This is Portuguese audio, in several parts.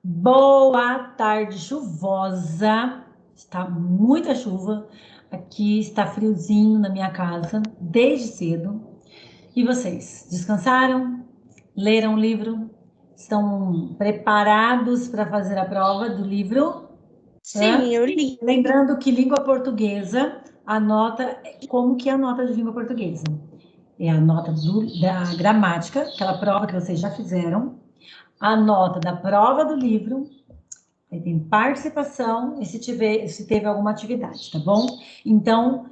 Boa tarde chuvosa. Está muita chuva. Aqui está friozinho na minha casa desde cedo. E vocês, descansaram? Leram o livro? Estão preparados para fazer a prova do livro? Hã? Sim, eu li. Lembrando que língua portuguesa, a nota, como que é a nota de língua portuguesa? É a nota da gramática, aquela prova que vocês já fizeram, a nota da prova do livro. Aí tem participação e se teve alguma atividade, tá bom? Então,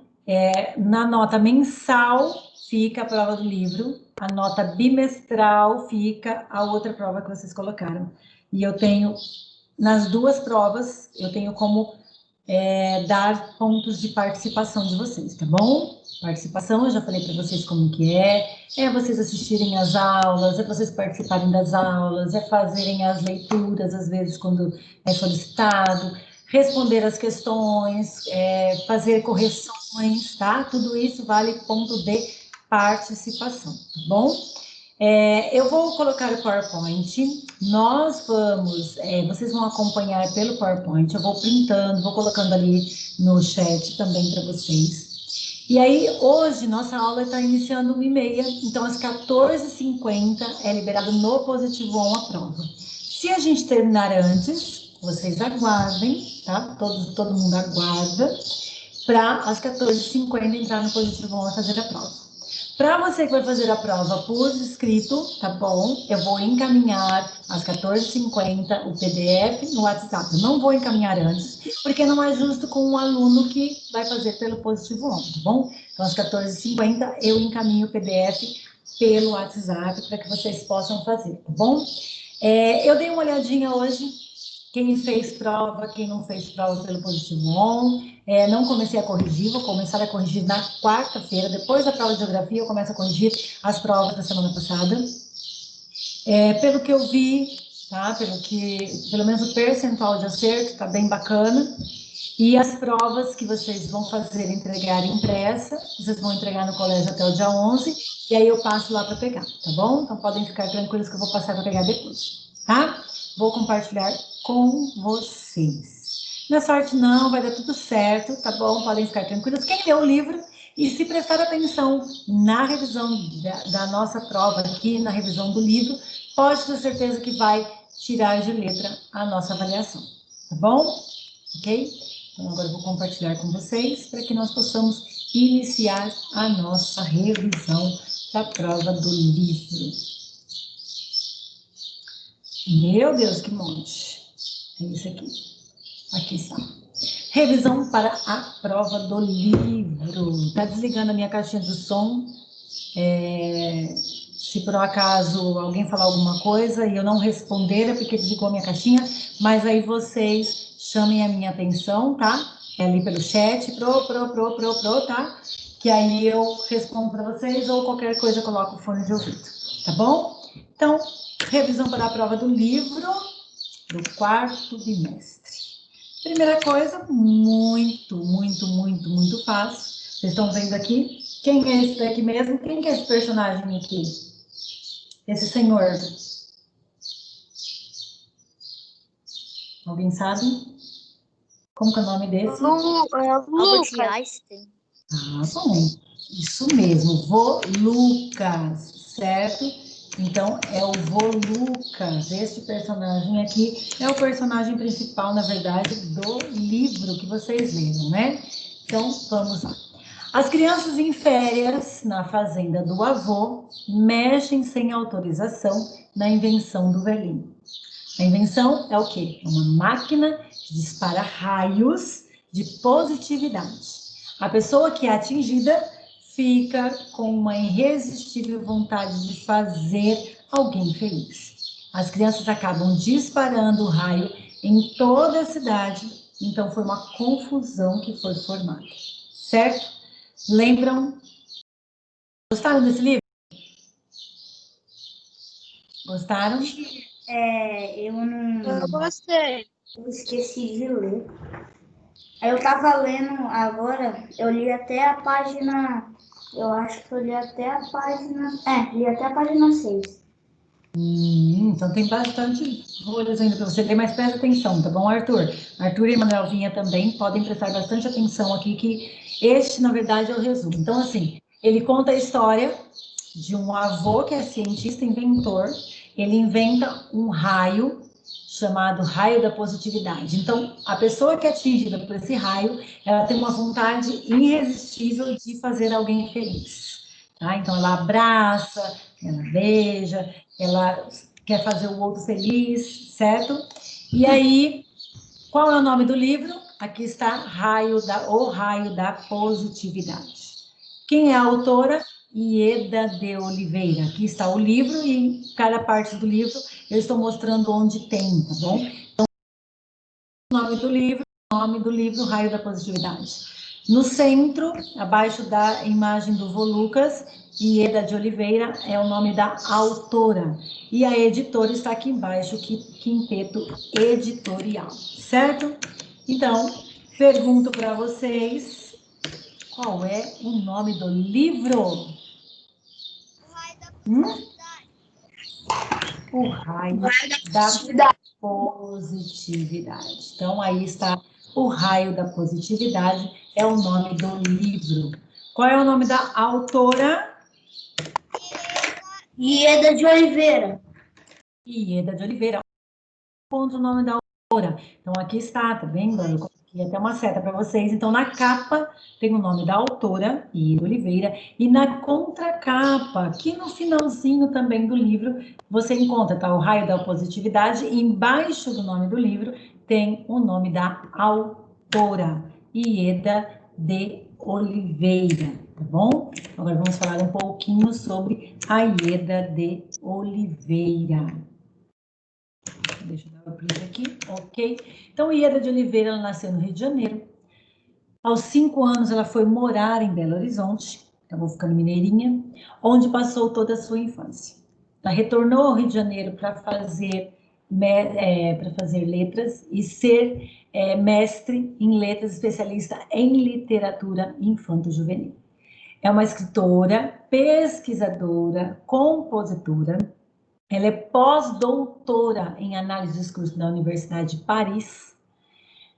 na nota mensal fica a prova do livro, a nota bimestral fica a outra prova que vocês colocaram. E eu tenho, nas duas provas, eu tenho como dar pontos de participação de vocês, tá bom? Participação, eu já falei para vocês como que é vocês assistirem às aulas, é vocês participarem das aulas, é fazerem as leituras, às vezes, quando é solicitado, responder as questões, fazer correções, tá? Tudo isso vale ponto de participação, tá bom? Eu vou colocar o PowerPoint. Vocês vão acompanhar pelo PowerPoint. Eu vou printando, vou colocando ali no chat também para vocês. E aí, hoje, nossa aula está iniciando 1h30, então às 14h50 é liberado no Positivo On a prova. Se a gente terminar antes, vocês aguardem, tá? Todo mundo aguarda, para às 14h50 entrar no Positivo On a fazer a prova. Para você que vai fazer a prova por escrito, tá bom? Eu vou encaminhar às 14h50 o PDF no WhatsApp. Eu não vou encaminhar antes, porque não é justo com o aluno que vai fazer pelo Positivo On, tá bom? Então, às 14h50 eu encaminho o PDF pelo WhatsApp para que vocês possam fazer, tá bom? Eu dei uma olhadinha hoje, quem fez prova, quem não fez prova pelo Positivo On. Não comecei a corrigir, vou começar a corrigir na quarta-feira, depois da prova de geografia, eu começo a corrigir as provas da semana passada. Pelo que eu vi, tá? Pelo menos o percentual de acerto está bem bacana. E as provas que vocês vão fazer, entregar impressa, vocês vão entregar no colégio até o dia 11, e aí eu passo lá para pegar, tá bom? Então podem ficar tranquilos que eu vou passar para pegar depois, tá? Vou compartilhar com vocês. Na sorte não, vai dar tudo certo, tá bom? Podem ficar tranquilos. Quem leu o livro e se prestar atenção na revisão da nossa prova aqui, na revisão do livro, pode ter certeza que vai tirar de letra a nossa avaliação, tá bom? Ok? Então, agora eu vou compartilhar com vocês para que nós possamos iniciar a nossa revisão da prova do livro. Meu Deus, que monte! É isso aqui. Aqui está. Revisão para a prova do livro. Está desligando a minha caixinha de som. Se por um acaso alguém falar alguma coisa e eu não responder, é porque desligou a minha caixinha, mas aí vocês chamem a minha atenção, tá? É ali pelo chat, tá? Que aí eu respondo para vocês ou qualquer coisa eu coloco o fone de ouvido, tá bom? Então, revisão para a prova do livro do quarto bimestre. Primeira coisa, muito fácil. Vocês estão vendo aqui? Quem é esse daqui mesmo? Quem que é esse personagem aqui? Esse senhor? Alguém sabe? Como que é o nome desse? Albert Lucas. Einstein. Ah, bom. Isso mesmo, vô Lucas, certo? Então, é o vô Lucas. Este personagem aqui é o personagem principal, na verdade, do livro que vocês leram, né? Então, vamos lá. As crianças em férias na fazenda do avô mexem sem autorização na invenção do velhinho. A invenção é o quê? É uma máquina que dispara raios de positividade. A pessoa que é atingida fica com uma irresistível vontade de fazer alguém feliz. As crianças acabam disparando o raio em toda a cidade, então foi uma confusão que foi formada. Certo? Lembram? Gostaram desse livro? Gostaram? Eu não. Eu gostei. Eu esqueci de ler. Aí eu tava lendo agora, eu li até a página. Eu acho que eu li até a página. Li até a página 6. Então tem bastante folhas ainda para você ler, mas presta atenção, tá bom, Arthur? Arthur e Manuel Vinha também podem prestar bastante atenção aqui, que este, na verdade, é o resumo. Então, assim, ele conta a história de um avô que é cientista, inventor. Ele inventa um raio chamado raio da positividade. Então, a pessoa que é atingida por esse raio, ela tem uma vontade irresistível de fazer alguém feliz. Tá? Então, ela abraça, ela beija, ela quer fazer o outro feliz, certo? E aí, qual é o nome do livro? Aqui está O Raio da Positividade. Quem é a autora? Ieda de Oliveira. Aqui está o livro e em cada parte do livro eu estou mostrando onde tem, tá bom? Então, o nome do livro, Raio da Positividade. No centro, abaixo da imagem do vô Lucas, Ieda de Oliveira é o nome da autora. E a editora está aqui embaixo, Quinteto Editorial, certo? Então, pergunto para vocês, qual é o nome do livro? O raio da positividade. Então, aí está o raio da positividade, é o nome do livro. Qual é o nome da autora? Ieda de Oliveira. Ieda de Oliveira. Ponto o nome da autora. Então, aqui está, tá vendo? Eu coloquei até uma seta para vocês. Então, na capa tem o nome da autora, Ieda Oliveira, e na contracapa, aqui no finalzinho também do livro, você encontra, tá? O raio da positividade, e embaixo do nome do livro tem o nome da autora, Ieda de Oliveira, tá bom? Agora vamos falar um pouquinho sobre a Ieda de Oliveira. Deixa eu dar o print aqui, ok? Então, Ieda de Oliveira, ela nasceu no Rio de Janeiro. Aos 5 anos, ela foi morar em Belo Horizonte, acabou ficando mineirinha, onde passou toda a sua infância. Ela retornou ao Rio de Janeiro para fazer letras e ser mestre em letras, especialista em literatura infanto-juvenil. É uma escritora, pesquisadora, compositora. Ela é pós-doutora em análise de discurso da Universidade de Paris,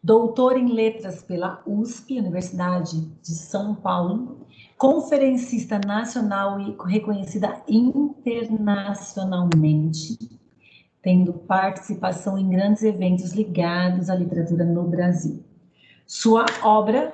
doutora em letras pela USP, Universidade de São Paulo, conferencista nacional e reconhecida internacionalmente, tendo participação em grandes eventos ligados à literatura no Brasil. Sua obra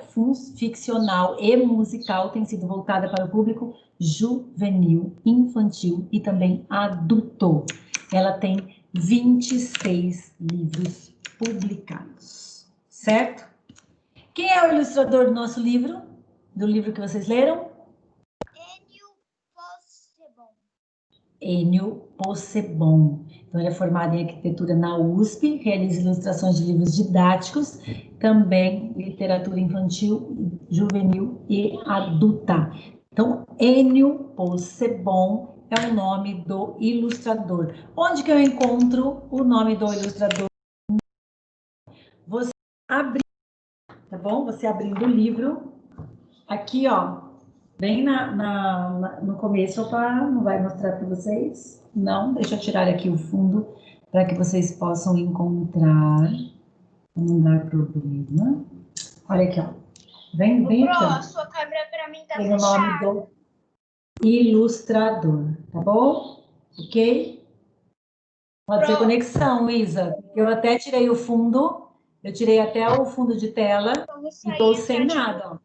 ficcional e musical tem sido voltada para o público juvenil, infantil e também adulto. Ela tem 26 livros publicados, certo? Quem é o ilustrador do nosso livro? Do livro que vocês leram? Enio Possebon. Então, ele é formado em arquitetura na USP, realiza ilustrações de livros didáticos, também literatura infantil, juvenil e adulta. Então, Enio Possebon é o nome do ilustrador. Onde que eu encontro o nome do ilustrador? Você abrir, tá bom? Você abrindo o livro, aqui, ó, bem no começo. Opa, não vai mostrar para vocês? Não, deixa eu tirar aqui o fundo para que vocês possam encontrar. Não dá problema. Olha aqui, ó. Bem aqui. A sua câmera para mim tá tem o nome do ilustrador, tá bom? Ok? Pode ser conexão, Isa. Eu até tirei o fundo, eu tirei até o fundo de tela e estou sem nada, ó. Tá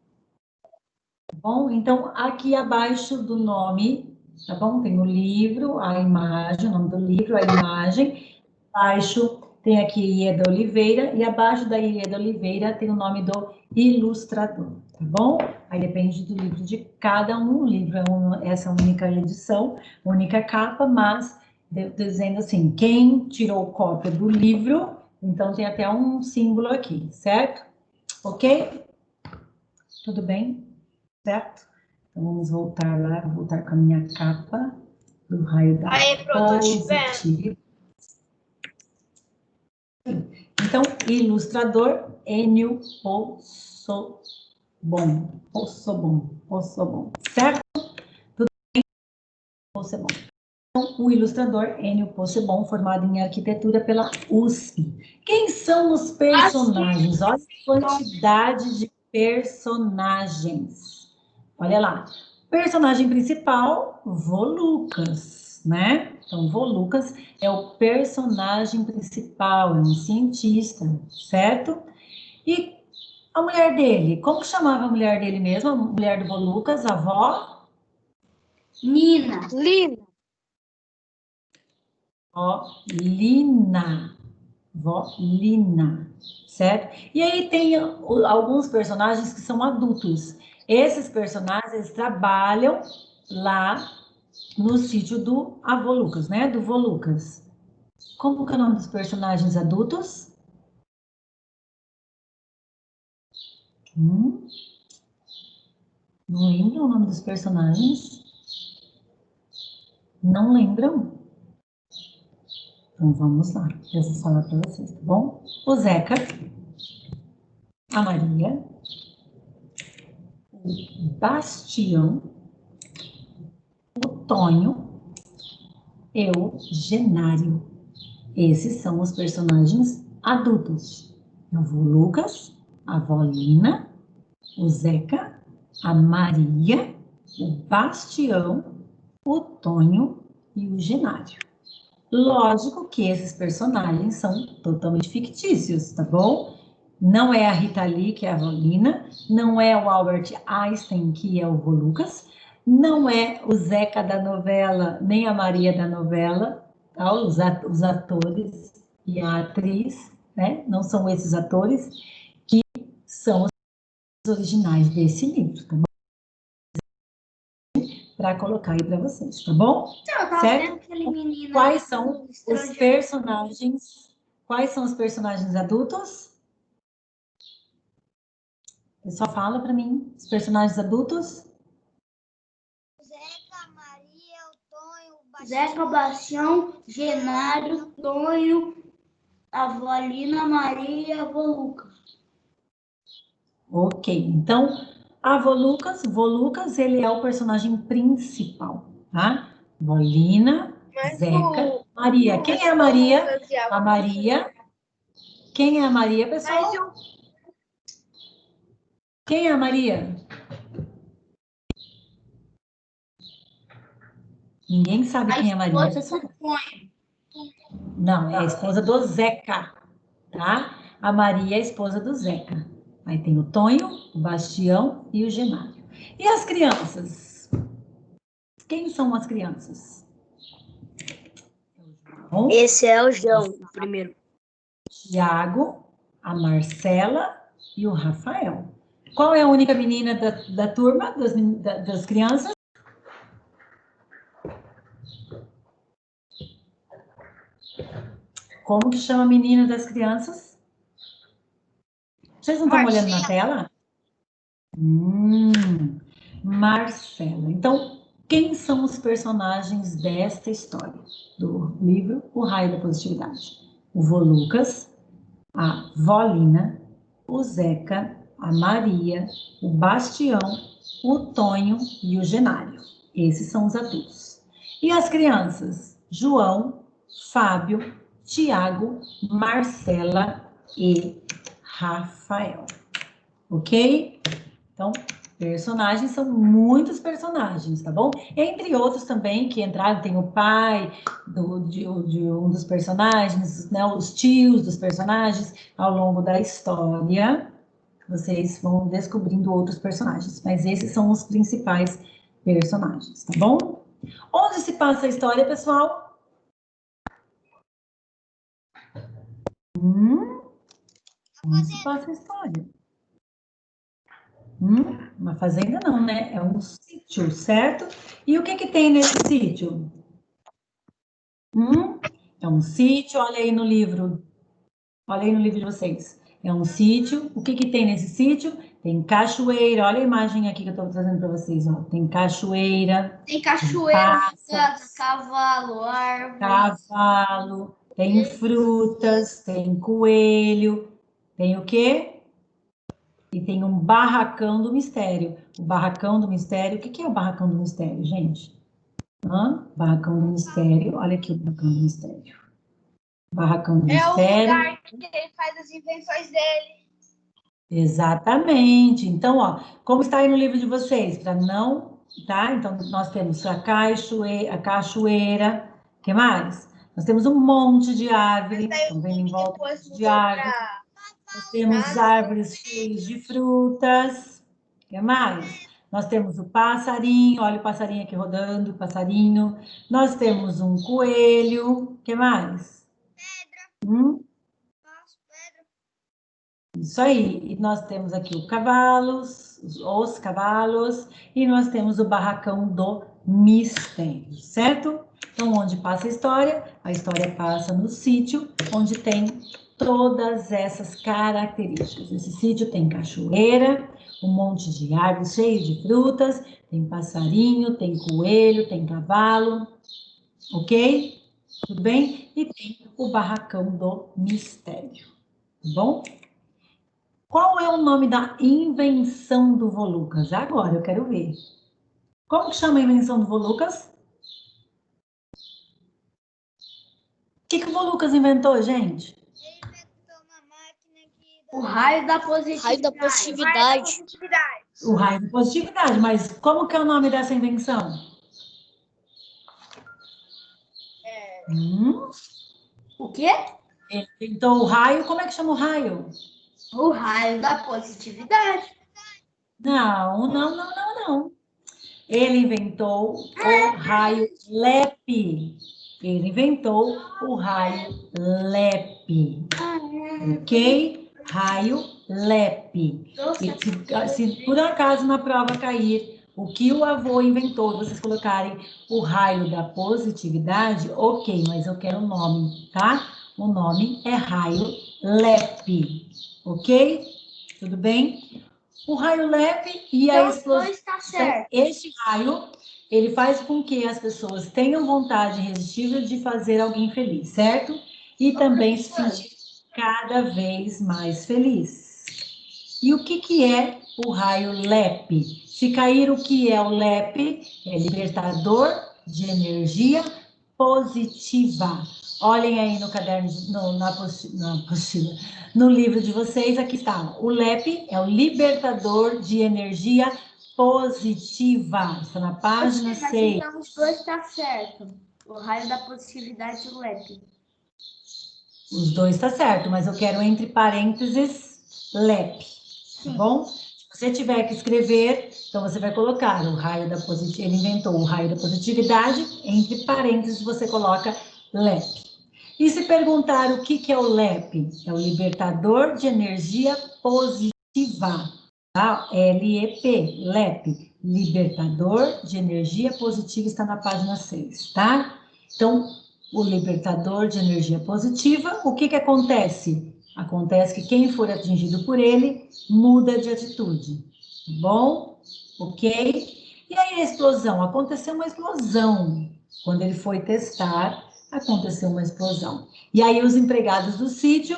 bom? Então, aqui abaixo do nome, tá bom? Tem o livro, a imagem, o nome do livro, a imagem. Abaixo tem aqui Ieda Oliveira, e abaixo da Ieda Oliveira tem o nome do ilustrador, tá bom? Aí depende do livro de cada um. O livro é essa única edição, única capa, mas dizendo assim, quem tirou cópia do livro, então tem até um símbolo aqui, certo? Ok? Tudo bem? Certo? Então, vamos voltar lá, vou voltar com a minha capa do raio da positividade. Então, ilustrador, Enio Possebon, certo? Tudo bem? Possebon. o ilustrador Ennio Possebon, formado em arquitetura pela USP. Quem são os personagens? Olha a quantidade de personagens. Olha lá. Personagem principal, Volucas, né? Então, Volucas é o personagem principal, é um cientista, certo? E a mulher dele, como que chamava a mulher dele mesmo? A mulher do Volucas, a avó? Nina. Lina. Vó Lina. Vó Lina, certo? E aí tem alguns personagens que são adultos. Esses personagens eles trabalham lá no sítio do avô Lucas, né? Do vô Lucas. Como que é o nome dos personagens adultos? Não lembram o nome dos personagens? Não lembram? Então vamos lá, eu vou falar para vocês, tá bom? O Zeca, a Maria, o Bastião, o Tonho e o Genário. Esses são os personagens adultos. Eu vou Lucas, a avó Lina, o Zeca, a Maria, o Bastião, o Tonho e o Genário. Lógico que esses personagens são totalmente fictícios, tá bom? Não é a Rita Lee, que é a avó Lina, não é o Albert Einstein, que é o vô Lucas, não é o Zeca da novela, nem a Maria da novela, tá? Os atores e a atriz, né? Não são esses atores que são os originais desse livro, tá bom? Para colocar aí para vocês, tá bom? Certo? Quais são os personagens? Quais são os personagens adultos? Só fala para mim, os personagens adultos. Zeca, Maria, o Tonho, o Bastião. Zeca, Bastião, Genário, Tonho, a avó Lina, Maria e a avó Lucas. Ok, então, a vô Lucas, ele é o personagem principal, tá? Volina, Zeca, Maria. Quem é a Maria? A Maria. Quem é a Maria, pessoal? Quem é a Maria? Ninguém sabe quem é a Maria, pessoal. Não, é a esposa do Zeca, tá? A Maria é a esposa do Zeca. Aí tem o Tonho, o Bastião e o Genário. E as crianças? Quem são as crianças? Esse é o João, o primeiro. Tiago, a Marcela e o Rafael. Qual é a única menina da turma, das crianças? Como que chama a menina das crianças? Vocês não estão olhando na tela? Marcela. Então, quem são os personagens desta história? Do livro O Raio da Positividade. O vô Lucas, a vó Lina, o Zeca, a Maria, o Bastião, o Tonho e o Genário. Esses são os adultos. E as crianças? João, Fábio, Tiago, Marcela e Rafael. Ok? Então, personagens são muitos personagens, tá bom? Entre outros também que entraram, tem o pai de um dos personagens, né, os tios dos personagens, ao longo da história, vocês vão descobrindo outros personagens, mas esses são os principais personagens, tá bom? Onde se passa a história, pessoal? Onde se passa a história? Uma fazenda não, né? É um sítio, certo? E o que que tem nesse sítio? É um sítio, olha aí no livro. Olha aí no livro de vocês. É um sítio. O que que tem nesse sítio? Tem cachoeira. Olha a imagem aqui que eu estou trazendo para vocês. Ó. Tem cachoeira. Tem cachoeira, casa, cavalo, árvore. Cavalo. Tem frutas. Tem coelho. Tem o quê? E tem um barracão do mistério. O barracão do mistério. O que que é o barracão do mistério, gente? Barracão do Mistério. Olha aqui o Barracão do Mistério. Barracão do É o Mistério. lugar que ele faz as invenções dele. Exatamente. Então, ó, como está aí no livro de vocês? Para não, tá? Então, nós temos a cachoeira. O que mais? Nós temos um monte de árvore. Estão vendo em volta um monte de árvore. Nós temos árvores cheias de frutas. O que mais? Nós temos o passarinho. Olha o passarinho aqui rodando, o passarinho. Nós temos um coelho. O que mais? Pedra. Isso aí. E nós temos aqui os cavalos, e nós temos o barracão do mistério, certo? Então, onde passa a história passa no sítio, onde tem todas essas características. Esse sítio tem cachoeira, um monte de árvores cheias de frutas, tem passarinho, tem coelho, tem cavalo, ok? Tudo bem? E tem o barracão do mistério, tá bom? Qual é o nome da invenção do vô Lucas? Agora eu quero ver. Como que chama a invenção do vô Lucas? O que o vô Lucas inventou, gente? Ele inventou uma máquina que... O raio da positividade. Raio da positividade. O raio da positividade, mas como que é o nome dessa invenção? O quê? Ele inventou o raio, como é que chama o raio? O raio da positividade. Não. Ele inventou o raio LEP. Ele inventou o raio LEP. Ok? Raio LEP. E se por acaso na prova cair o que o avô inventou, vocês colocarem o raio da positividade, ok, mas eu quero o nome, tá? O nome é raio LEP. Ok? Tudo bem? O raio LEP e a explosão. Está certo. Este raio, ele faz com que as pessoas tenham vontade irresistível de fazer alguém feliz, certo? E também se sentir cada vez mais feliz. E o que é o raio LEP? Se cair o que é o LEP? É libertador de energia positiva. Olhem aí no caderno, na apostila, no livro de vocês, aqui está. O LEP é o libertador de energia positiva. Está na página 6. Então os dois está certo. O raio da positividade e o LEP. Os dois está certo, mas eu quero entre parênteses LEP, tá bom? Se você tiver que escrever, então você vai colocar o raio da positividade. Ele inventou o raio da positividade, entre parênteses você coloca LEP. E se perguntar o que é o LEP? É o libertador de energia positiva, tá? LEP, LEP, libertador de energia positiva, está na página 6, tá? Então, o libertador de energia positiva, o que acontece? Acontece que quem for atingido por ele muda de atitude, tá bom? Ok? E aí a explosão? Aconteceu uma explosão. Quando ele foi testar, aconteceu uma explosão. E aí os empregados do sítio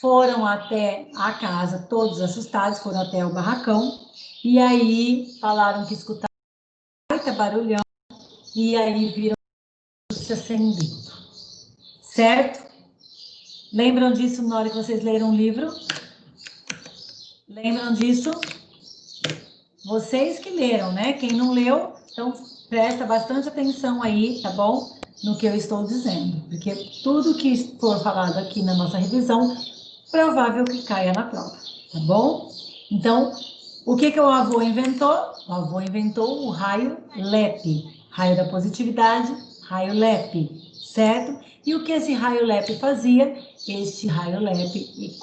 foram até a casa, todos assustados, foram até o barracão, e aí falaram que escutaram um barulhão, e aí viram se acendendo. Certo? Lembram disso na hora que vocês leram o livro? Lembram disso? Vocês que leram, né? Quem não leu, então presta bastante atenção aí, tá bom? No que eu estou dizendo, porque tudo que for falado aqui na nossa revisão, provável que caia na prova, tá bom? Então, o que o avô inventou? O avô inventou o raio LEP, raio da positividade, raio LEP, certo? E o que esse raio LEP fazia? Este raio LEP,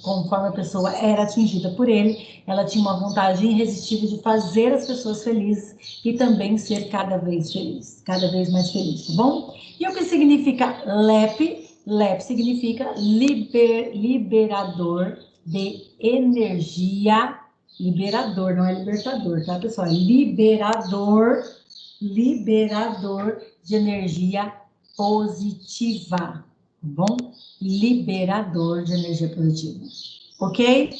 conforme a pessoa era atingida por ele, ela tinha uma vontade irresistível de fazer as pessoas felizes e também ser cada vez feliz, cada vez mais feliz, tá bom? E o que significa LEP? LEP significa liberador de energia, liberador, não é libertador, tá, pessoal? É liberador de energia positiva, tá bom? Liberador de energia positiva, ok?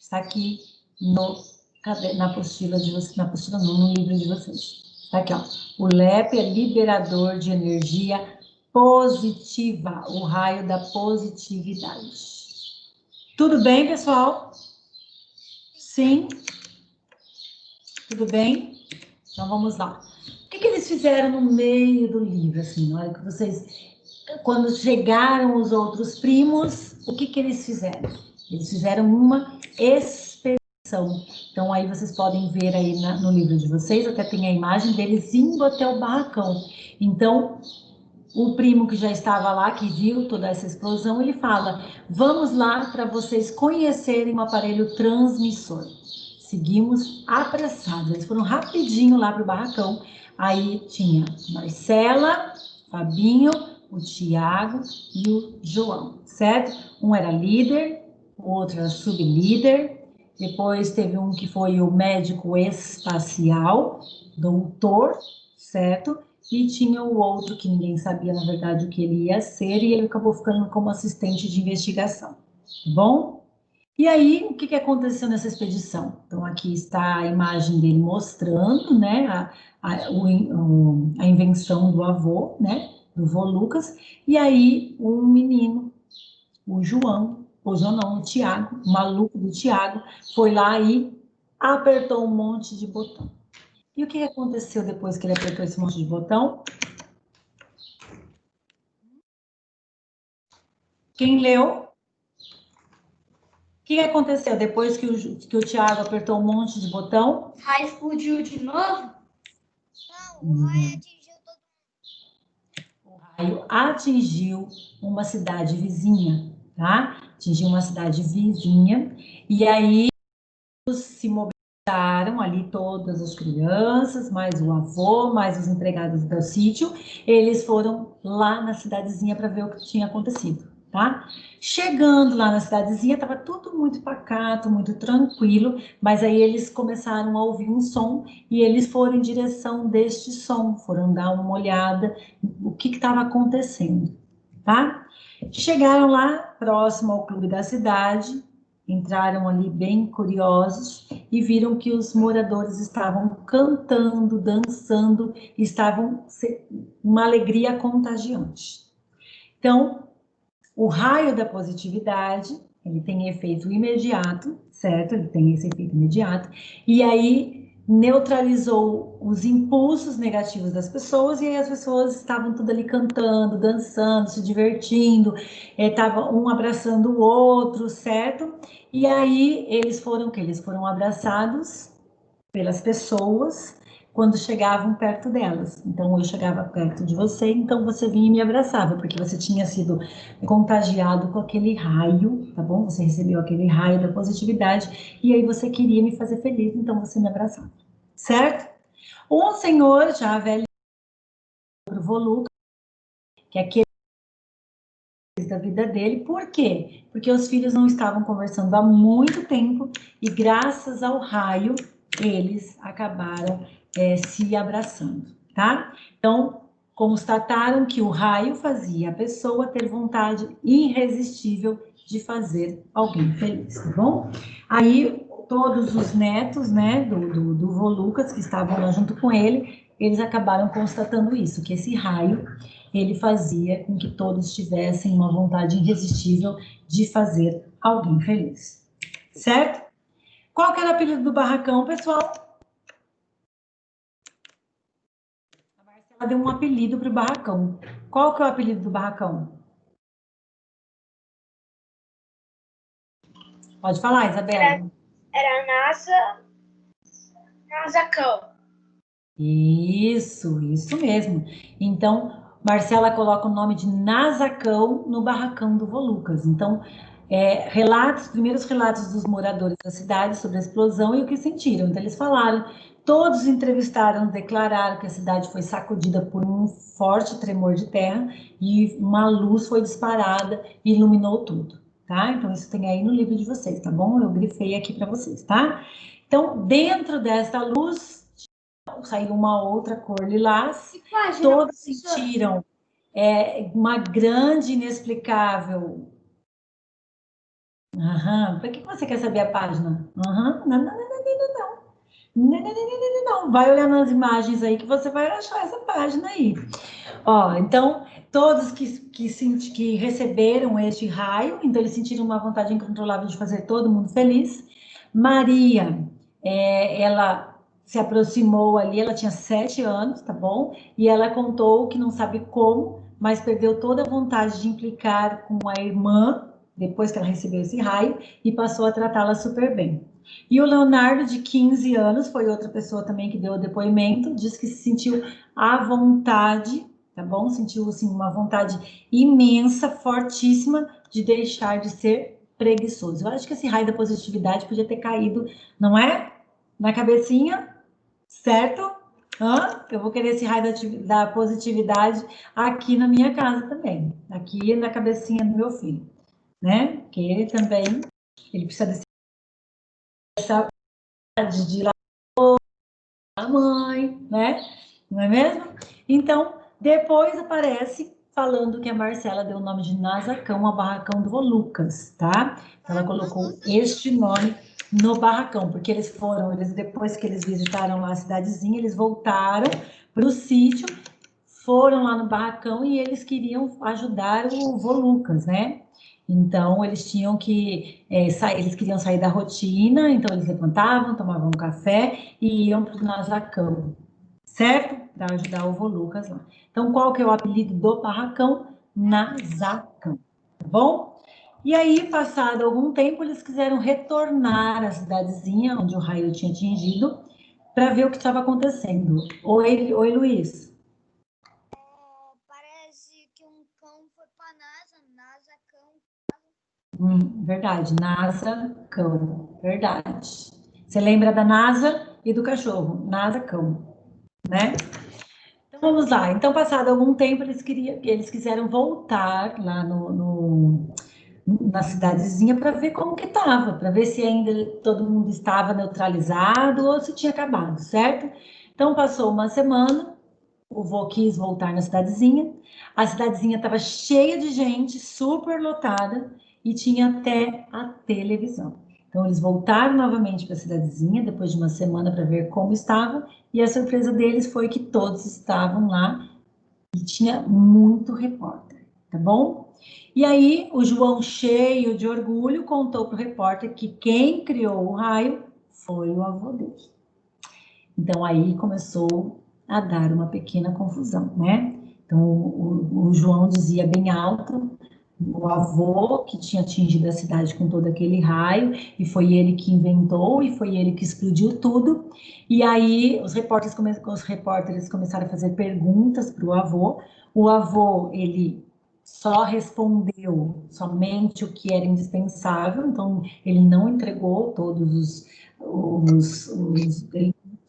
Está aqui na apostila de vocês, na apostila não, no livro de vocês. Tá aqui, ó. O LEP é liberador de energia positiva, o raio da positividade. Tudo bem, pessoal? Sim? Tudo bem? Então, vamos lá. O que eles fizeram no meio do livro, assim, na hora que vocês... Quando chegaram os outros primos, o que eles fizeram? Eles fizeram uma expedição. Então, aí vocês podem ver aí no livro de vocês, até tem a imagem deles indo até o barracão. Então, o primo que já estava lá, que viu toda essa explosão, ele fala, vamos lá para vocês conhecerem o aparelho transmissor. Seguimos apressados, eles foram rapidinho lá para o barracão. Aí tinha Marcela, Fabinho, o Tiago e o João, certo? Um era líder, o outro era sublíder, depois teve um que foi o médico espacial, doutor, certo? E tinha o outro que ninguém sabia, na verdade, o que ele ia ser, e ele acabou ficando como assistente de investigação, tá bom? E aí, o que aconteceu nessa expedição? Então, aqui está a imagem dele mostrando, né, a invenção do avô, né, do vô Lucas, e aí um menino, o João não, o Tiago, o maluco do Tiago, foi lá e apertou um monte de botão. E o que aconteceu depois que ele apertou esse monte de botão? Quem leu? O que aconteceu depois que o Tiago apertou um monte de botão? O raio explodiu de novo? Não, o raio atingiu todo O raio atingiu uma cidade vizinha, tá? Atingiu uma cidade vizinha, e aí se mobilizaram ali todas as crianças, mais o avô, mais os empregados do sítio, eles foram lá na cidadezinha para ver o que tinha acontecido, tá? Chegando lá na cidadezinha, estava tudo muito pacato, muito tranquilo, mas aí eles começaram a ouvir um som e eles foram em direção deste som, foram dar uma olhada o que estava acontecendo, tá? Chegaram lá, próximo ao clube da cidade, entraram ali bem curiosos e viram que os moradores estavam cantando, dançando, estavam uma alegria contagiante. Então, o raio da positividade, ele tem efeito imediato, certo? Ele tem esse efeito imediato, e aí neutralizou os impulsos negativos das pessoas, e aí as pessoas estavam tudo ali cantando, dançando, se divertindo, estavam um abraçando o outro, certo? E aí eles foram abraçados pelas pessoas quando chegavam perto delas. Então, eu chegava perto de você, então você vinha e me abraçava, porque você tinha sido contagiado com aquele raio, tá bom? Você recebeu aquele raio da positividade, e aí você queria me fazer feliz, então você me abraçava, certo? Um senhor já velho, o Voluca, que é aquele da vida dele, por quê? Porque os filhos não estavam conversando há muito tempo, e graças ao raio, eles acabaram se abraçando, tá? Então, constataram que o raio fazia a pessoa ter vontade irresistível de fazer alguém feliz, tá bom? Aí, todos os netos, né, do vô Lucas, que estavam lá junto com ele, eles acabaram constatando isso, que esse raio, ele fazia com que todos tivessem uma vontade irresistível de fazer alguém feliz, certo? Qual que era o apelido do barracão, pessoal? Ela deu um apelido para o barracão. Qual que é o apelido do barracão? Pode falar, Isabela. Era Nasacão. Isso mesmo. Então, Marcela coloca o nome de Nasacão no barracão do vô Lucas. Então, primeiros relatos dos moradores da cidade sobre a explosão e o que sentiram. Então, eles falaram, todos entrevistaram, declararam que a cidade foi sacudida por um forte tremor de terra e uma luz foi disparada e iluminou tudo, tá? Então, isso tem aí no livro de vocês, tá bom? Eu grifei aqui para vocês, tá? Então, dentro desta luz, saiu uma outra cor lilás, todos sentiram uma grande, inexplicável... Aham. Por que você quer saber a página? Aham. Não. Não, vai olhar nas imagens aí que você vai achar essa página aí. Ó, então, todos que receberam este raio, então eles sentiram uma vontade incontrolável de fazer todo mundo feliz. Maria, ela se aproximou ali, ela tinha 7 anos, tá bom? E ela contou que não sabe como, mas perdeu toda a vontade de implicar com a irmã, depois que ela recebeu esse raio, e passou a tratá-la super bem. E o Leonardo, de 15 anos, foi outra pessoa também que deu o depoimento, diz que se sentiu à vontade, tá bom? Sentiu, assim, uma vontade imensa, fortíssima, de deixar de ser preguiçoso. Eu acho que esse raio da positividade podia ter caído, não é? Na cabecinha, certo? Eu vou querer esse raio da positividade aqui na minha casa também, aqui na cabecinha do meu filho, né? Porque ele também, ele precisa dessa de ir lá a mãe, né? Não é mesmo? Então, depois aparece falando que a Marcela deu o nome de Nasacão ao barracão do Lucas, tá? Ela colocou este nome no barracão, porque depois que eles visitaram lá a cidadezinha, eles voltaram para o sítio, foram lá no barracão e eles queriam ajudar o vô Lucas, né? Então, eles tinham que, eles queriam sair da rotina, então eles levantavam, tomavam um café e iam para o Nasacão, certo? Para ajudar o vô Lucas lá. Então, qual que é o apelido do barracão? Nasacão, tá bom? E aí, passado algum tempo, eles quiseram retornar à cidadezinha onde o raio tinha atingido para ver o que estava acontecendo. Oi, Luiz. Parece que um cão foi pra NASA, cão. Verdade, NASA, cão, verdade. Você lembra da NASA e do cachorro, NASA, cão, né? Então vamos lá. Então, passado algum tempo, eles quiseram voltar lá na cidadezinha para ver como que estava, para ver se ainda todo mundo estava neutralizado ou se tinha acabado, certo? Então passou uma semana, o vô quis voltar na cidadezinha. A cidadezinha estava cheia de gente, super lotada, e tinha até a televisão. Então, eles voltaram novamente para a cidadezinha, depois de uma semana, para ver como estava, e a surpresa deles foi que todos estavam lá e tinha muito repórter, tá bom? E aí, o João, cheio de orgulho, contou para o repórter que quem criou o raio foi o avô dele. Então, aí começou a dar uma pequena confusão, né? Então, o João dizia bem alto, o avô que tinha atingido a cidade com todo aquele raio, e foi ele que inventou, e foi ele que explodiu tudo. E aí, os repórteres começaram a fazer perguntas para o avô, ele só respondeu somente o que era indispensável, então ele não entregou todos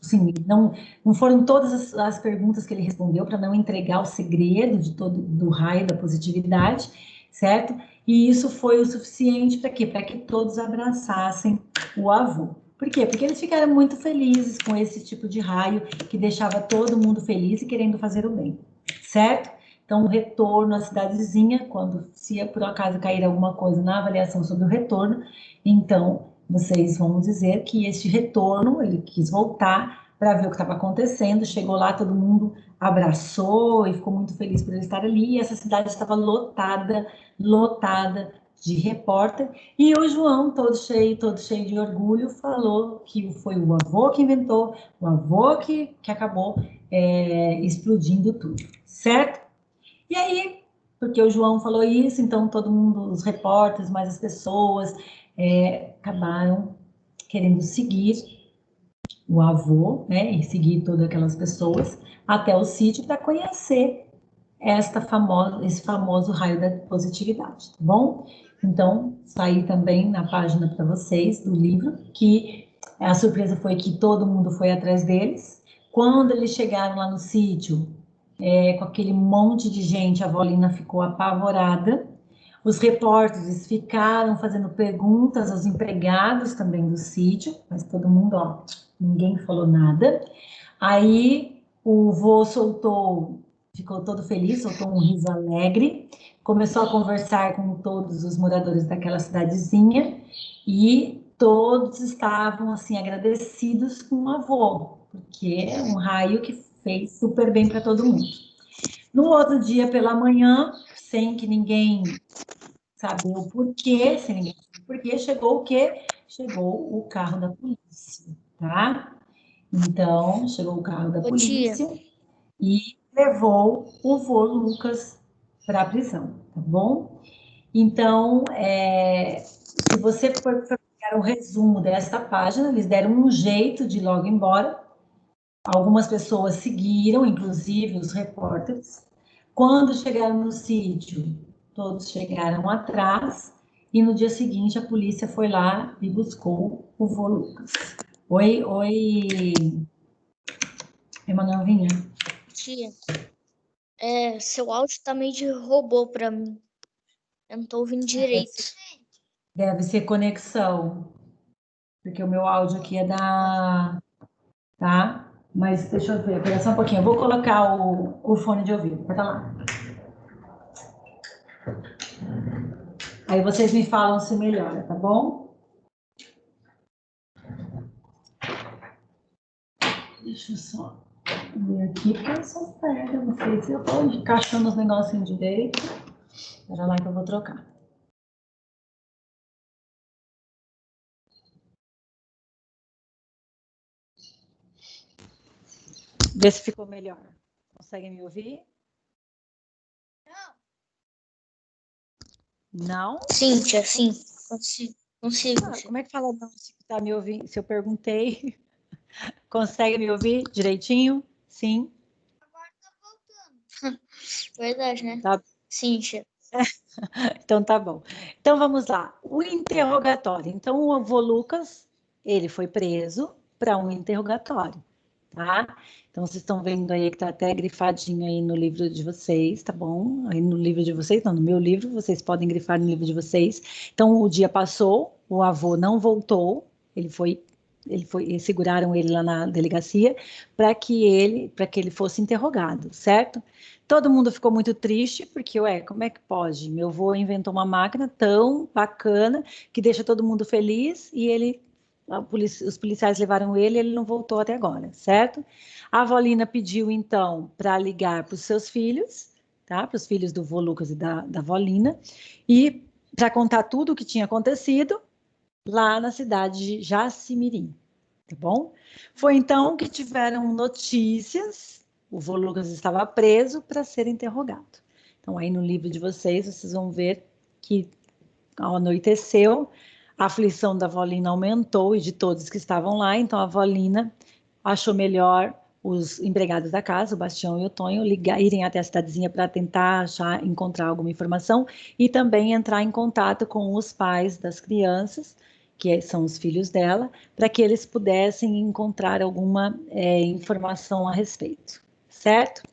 sim, não foram todas as perguntas que ele respondeu para não entregar o segredo de todo do raio da positividade, certo? E isso foi o suficiente para quê? Para que todos abraçassem o avô. Por quê? Porque eles ficaram muito felizes com esse tipo de raio que deixava todo mundo feliz e querendo fazer o bem, certo? Então, o retorno à cidadezinha, quando se por acaso cair alguma coisa na avaliação sobre o retorno, então vocês vão dizer que este retorno, ele quis voltar para ver o que estava acontecendo, chegou lá, todo mundo abraçou e ficou muito feliz por ele estar ali, e essa cidade estava lotada de repórter, e o João, todo cheio de orgulho, falou que foi o avô que inventou, o avô que acabou explodindo tudo, certo? E aí, porque o João falou isso, então todo mundo, os repórteres, mais as pessoas, acabaram querendo seguir o avô, né, e seguir todas aquelas pessoas até o sítio para conhecer esse famoso raio da positividade, tá bom? Então, saí também na página para vocês do livro que a surpresa foi que todo mundo foi atrás deles. Quando eles chegaram lá no sítio, com aquele monte de gente, a avó Lina ficou apavorada. Os repórteres ficaram fazendo perguntas aos empregados também do sítio, mas todo mundo, ó, ninguém falou nada. Aí o vô ficou todo feliz, soltou um riso alegre, começou a conversar com todos os moradores daquela cidadezinha e todos estavam, assim, agradecidos com o avô, porque é um raio que fez super bem para todo mundo. No outro dia, pela manhã, sem que ninguém saber o porquê, sem ninguém saber o porquê, chegou o quê? Chegou o carro da polícia, tá? Então, chegou o carro da Ô, tia. polícia e levou o vô Lucas para a prisão, tá bom? Então, se você for pegar o resumo desta página, eles deram um jeito de ir logo embora. Algumas pessoas seguiram, inclusive os repórteres. Quando chegaram no sítio, todos chegaram atrás e no dia seguinte a polícia foi lá e buscou o vô Lucas. Oi, Emanuel Vinha. Tia, seu áudio tá meio de robô pra mim. Eu não tô ouvindo direito. Deve ser conexão, porque o meu áudio aqui é tá? Mas deixa eu ver, espera só um pouquinho. Eu vou colocar o fone de ouvido, vai lá. Aí vocês me falam se melhora, tá bom? Deixa eu só ver aqui, porque eu sou cega, não sei se eu tô encaixando os negocinhos direito. Espera lá que eu vou trocar. Vê se ficou melhor. Conseguem me ouvir? Não? Sim, tia, sim. Consigo. Como é que fala não se tá me ouvindo? Se eu perguntei, consegue me ouvir direitinho? Sim. Agora tá voltando. Verdade, né? Tá. Sim, tia. Então tá bom. Então vamos lá. O interrogatório. Então o avô Lucas, ele foi preso para um interrogatório, tá? Então vocês estão vendo aí que tá até grifadinho aí no livro de vocês, tá bom? Aí no livro de vocês, não, no meu livro, vocês podem grifar no livro de vocês. Então o dia passou, o avô não voltou, eles seguraram ele lá na delegacia para que ele fosse interrogado, certo? Todo mundo ficou muito triste, porque, como é que pode? Meu avô inventou uma máquina tão bacana que deixa todo mundo feliz e os policiais levaram ele e ele não voltou até agora, certo? A Avolina pediu, então, para ligar para os seus filhos, tá? Para os filhos do vô Lucas e da Avolina, e para contar tudo o que tinha acontecido lá na cidade de Jacimirim, tá bom? Foi então que tiveram notícias. O vô Lucas estava preso para ser interrogado. Então, aí no livro de vocês vão ver que ao anoiteceu, a aflição da Avolina aumentou e de todos que estavam lá. Então, a Avolina achou melhor os empregados da casa, o Bastião e o Tonho, irem até a cidadezinha para tentar encontrar alguma informação e também entrar em contato com os pais das crianças, que são os filhos dela, para que eles pudessem encontrar alguma informação a respeito, certo?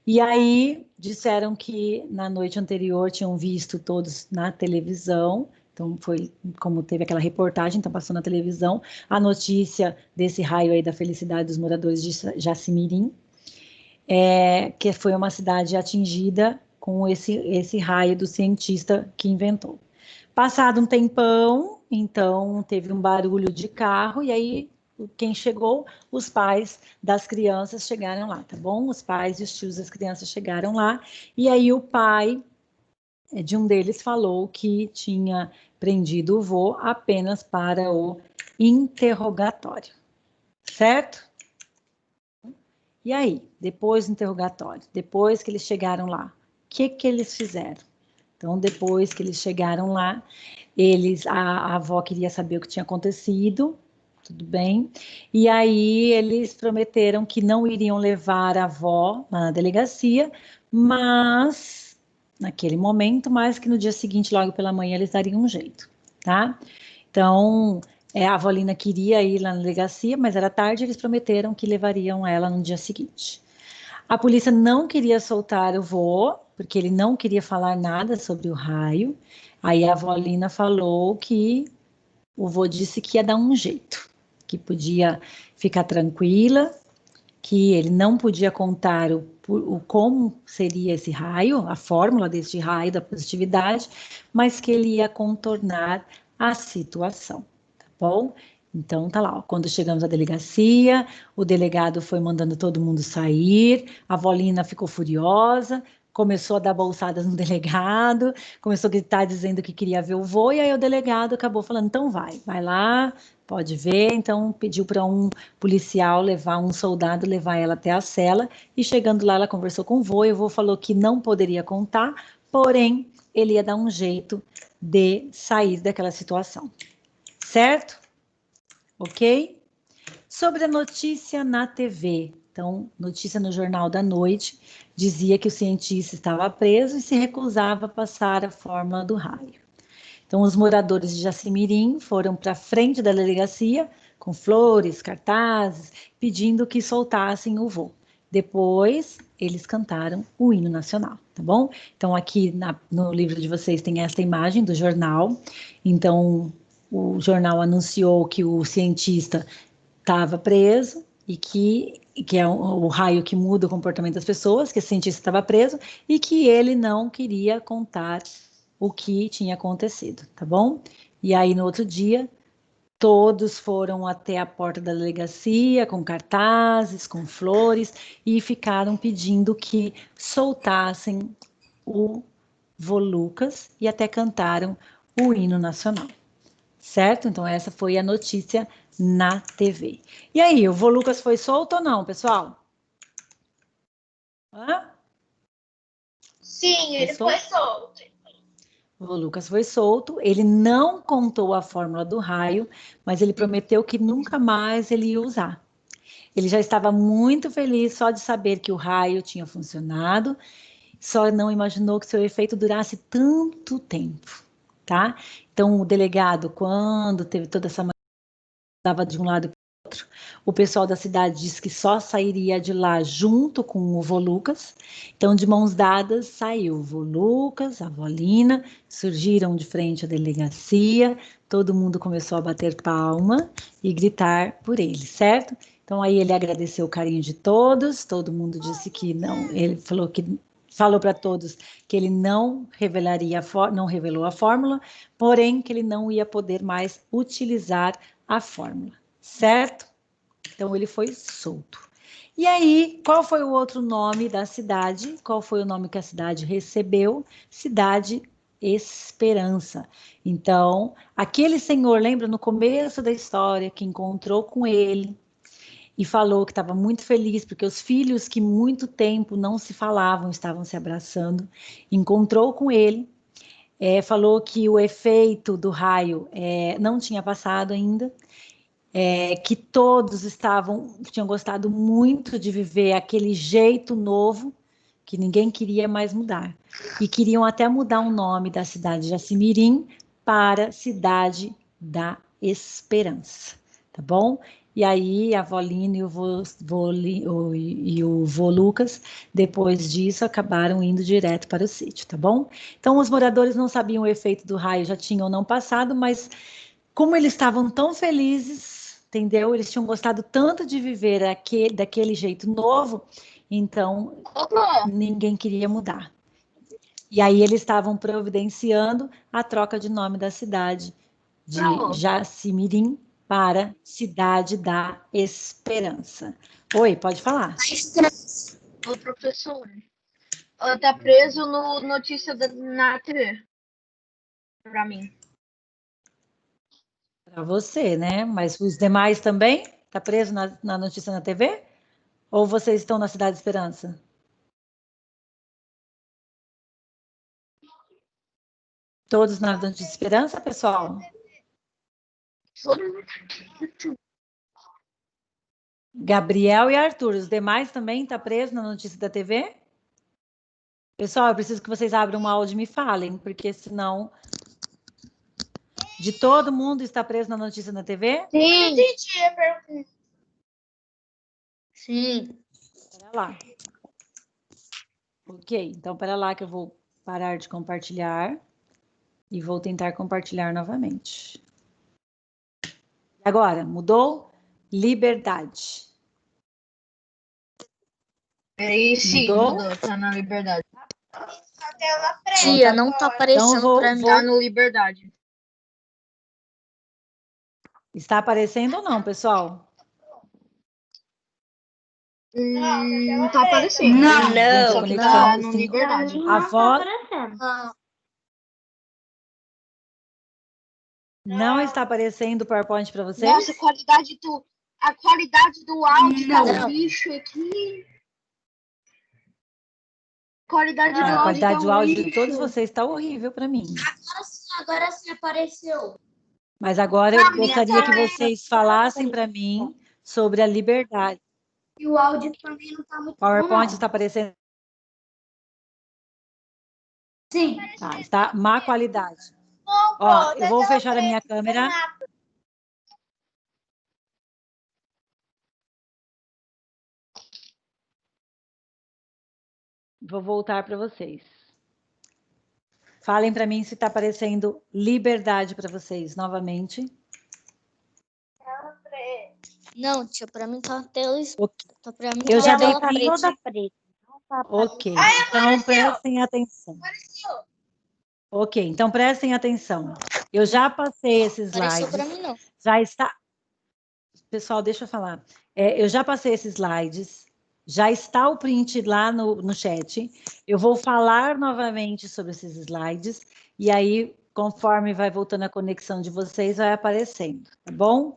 E aí disseram que na noite anterior tinham visto todos na televisão, então foi como teve aquela reportagem, então passou na televisão, a notícia desse raio aí da felicidade dos moradores de Jacimirim, que foi uma cidade atingida com esse raio do cientista que inventou. Passado um tempão, então teve um barulho de carro e aí quem chegou? Os pais das crianças chegaram lá, tá bom? Os pais e os tios das crianças chegaram lá e aí o pai de um deles falou que tinha prendido o vô apenas para o interrogatório, certo? E aí, depois do interrogatório, depois que eles chegaram lá, o que eles fizeram? Então, depois que eles chegaram lá, a avó queria saber o que tinha acontecido, tudo bem, e aí eles prometeram que não iriam levar a avó na delegacia, mas, naquele momento, mas que no dia seguinte, logo pela manhã, eles dariam um jeito, tá? Então, a Avolina queria ir lá na delegacia, mas era tarde, eles prometeram que levariam ela no dia seguinte. A polícia não queria soltar o vô, porque ele não queria falar nada sobre o raio. Aí a Avolina falou que o vô disse que ia dar um jeito, que podia ficar tranquila, que ele não podia contar como seria esse raio, a fórmula desse raio da positividade, mas que ele ia contornar a situação, tá Bom, então tá lá, ó. Quando chegamos à delegacia, o delegado foi mandando todo mundo sair, a Volina ficou furiosa, começou a dar bolsadas no delegado, começou a gritar dizendo que queria ver o vô, e aí o delegado acabou falando, então vai lá, pode ver, então pediu para um policial levar, um soldado levar ela até a cela, e chegando lá ela conversou com o vô, e o vô falou que não poderia contar, porém ele ia dar um jeito de sair daquela situação. Certo? Ok? Sobre a notícia na TV. Então, notícia no Jornal da Noite dizia que o cientista estava preso e se recusava a passar a fórmula do raio. Então, os moradores de Jacimirim foram para a frente da delegacia com flores, cartazes, pedindo que soltassem o vô. Depois, eles cantaram o hino nacional, tá bom? Então, aqui no livro de vocês tem esta imagem do jornal. Então, o jornal anunciou que o cientista estava preso e que é o raio que muda o comportamento das pessoas, que o cientista estava preso e que ele não queria contar o que tinha acontecido, tá bom? E aí, no outro dia, todos foram até a porta da delegacia com cartazes, com flores e ficaram pedindo que soltassem o vô Lucas e até cantaram o hino nacional. Certo? Então, essa foi a notícia na TV. E aí, o vô Lucas foi solto ou não, pessoal? Hã? Sim, ele foi solto. O vô Lucas foi solto, ele não contou a fórmula do raio, mas ele prometeu que nunca mais ele ia usar. Ele já estava muito feliz só de saber que o raio tinha funcionado, só não imaginou que seu efeito durasse tanto tempo, tá? Então, o delegado, quando teve toda essa estava de um lado para o outro. O pessoal da cidade disse que só sairia de lá junto com o vô Lucas. Então, de mãos dadas, saiu o vô Lucas, a Volina, surgiram de frente à delegacia, todo mundo começou a bater palma e gritar por ele, certo? Então, aí ele agradeceu o carinho de todos, todo mundo disse que não, ele falou para todos que ele não não revelou a fórmula, porém que ele não ia poder mais utilizar a fórmula, certo? Então ele foi solto. E aí, qual foi o outro nome da cidade? Qual foi o nome que a cidade recebeu? Cidade Esperança. Então, aquele senhor, lembra no começo da história, que encontrou com ele e falou que estava muito feliz porque os filhos que muito tempo não se falavam estavam se abraçando, encontrou com ele, falou que o efeito do raio não tinha passado ainda, que todos tinham gostado muito de viver aquele jeito novo, que ninguém queria mais mudar. E queriam até mudar o nome da cidade de Jacimirim para Cidade da Esperança, tá bom? E aí a Volina e o vô Lucas, depois disso, acabaram indo direto para o sítio, tá bom? Então os moradores não sabiam o efeito do raio, já tinham não passado, mas como eles estavam tão felizes, entendeu? Eles tinham gostado tanto de viver daquele jeito novo, então ninguém queria mudar. E aí eles estavam providenciando a troca de nome da cidade de Jacimirim para Cidade da Esperança. Oi, pode falar. O professor tá preso no notícia na TV. Pra mim. Para você, né? Mas os demais também? Tá preso na notícia na TV? Ou vocês estão na Cidade da Esperança? Todos na Notícia Esperança, pessoal? Gabriel e Arthur, os demais também estão presos na notícia da TV? Pessoal, eu preciso que vocês abram uma áudio e me falem, porque senão... De todo mundo está preso na notícia da TV? Sim. Sim. Pera lá. Ok, então pera lá que eu vou parar de compartilhar e vou tentar compartilhar novamente. Agora, mudou? Liberdade. Mudou? Tá na liberdade. Tia, não tá aparecendo Então, pra mim. Tá no liberdade. Está aparecendo ou não, pessoal? Não tá aparecendo. Não, Gente, a Só que conexão tá no assim, Liberdade. a voz aparecendo. não está aparecendo o PowerPoint para vocês? Nossa, a qualidade do áudio tá Não. um lixo aqui. A qualidade do A áudio qualidade tá do um áudio de lixo. todos vocês está horrível para mim. Agora sim apareceu. Mas agora eu Pra mim gostaria que também. vocês falassem para mim sobre a liberdade. E o áudio também não tá muito O PowerPoint bom, está aparecendo, Sim. tá, está má qualidade. Ó, eu vou fechar a minha câmera. Vou voltar para vocês. Falem para mim se está aparecendo liberdade para vocês novamente. Não, tia, pra mim tá uma tela. Pra mim Eu tá já uma dei tela preta. toda preta. Ok, então prestem atenção. Ok, então prestem atenção. Eu já passei esses Apareceu slides. pra mim, não. Já está. Pessoal, deixa eu falar. Eu já passei esses slides. Já está o print lá no chat. Eu vou falar novamente sobre esses slides. E aí, conforme vai voltando a conexão de vocês, vai aparecendo, tá bom?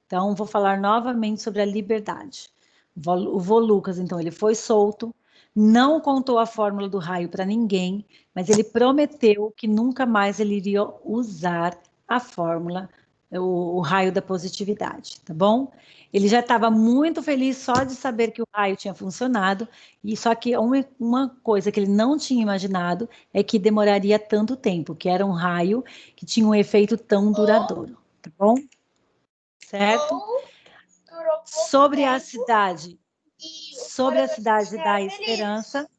Então, vou falar novamente sobre a liberdade. O Volucas, então, ele foi solto, não contou a fórmula do raio para ninguém, mas ele prometeu que nunca mais ele iria usar a fórmula, o raio da positividade, tá bom? Ele já estava muito feliz só de saber que o raio tinha funcionado, e só que uma coisa que ele não tinha imaginado é que demoraria tanto tempo, que era um raio que tinha um efeito tão duradouro, tá bom? Certo? Sobre a cidade da Esperança.